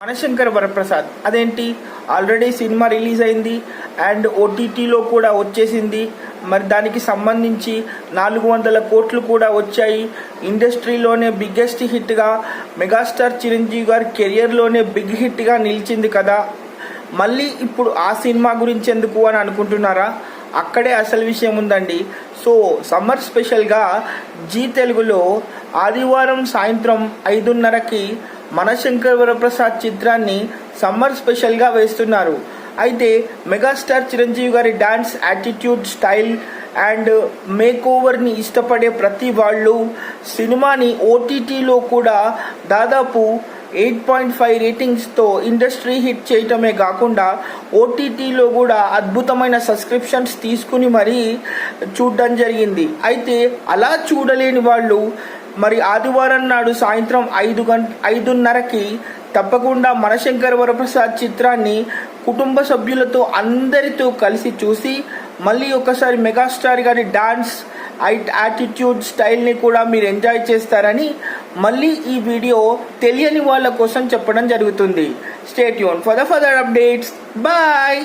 మనశంకర్ వరప్రసాద్ అదేంటి already cinema release అయింది and ఓటీటీలో కూడా వచ్చేసింది. మరి దానికి సంబంధించి 400 కోట్లు కూడా వచ్చాయి. ఇండస్ట్రీలోనే బిగ్గెస్ట్ హిట్గా మెగాస్టార్ చిరంజీవి గారి కెరియర్లోనే బిగ్ హిట్గా నిలిచింది కదా. మళ్ళీ ఇప్పుడు ఆ సినిమా గురించి ఎందుకు అని అనుకుంటున్నారా? అక్కడే అసలు విషయం ఉందండి. సో సమ్మర్ స్పెషల్గా జీ తెలుగులో ఆదివారం సాయంత్రం 5:30కి మనశంకర్ వరప్రసాద్ చిత్రాన్ని సమ్మర్ స్పెషల్గా వేస్తున్నారు. అయితే మెగాస్టార్ చిరంజీవి గారి dance attitude, style and make ఓవర్ని ఇష్టపడే ప్రతి వాళ్ళు సినిమాని ఓటీటీలో కూడా దాదాపు 8.5 రేటింగ్స్తో ఇండస్ట్రీ హిట్ చేయటమే కాకుండా ఓటీటీలో కూడా అద్భుతమైన సబ్స్క్రిప్షన్స్ తీసుకుని మరీ చూడడం జరిగింది. అయితే అలా చూడలేని వాళ్ళు మరి ఆదివారం నాడు సాయంత్రం 5:30కి తప్పకుండా మనశంకర్ వరప్రసాద్ చిత్రాన్ని కుటుంబ సభ్యులతో అందరితో కలిసి చూసి మళ్ళీ ఒకసారి మెగాస్టార్ గారి డాన్స్ యాటిట్యూడ్ స్టైల్ని కూడా మీరు ఎంజాయ్ చేస్తారని మళ్ళీ ఈ వీడియో తెలియని వాళ్ళ కోసం చెప్పడం జరుగుతుంది. Stay tune for the further updates. Bye.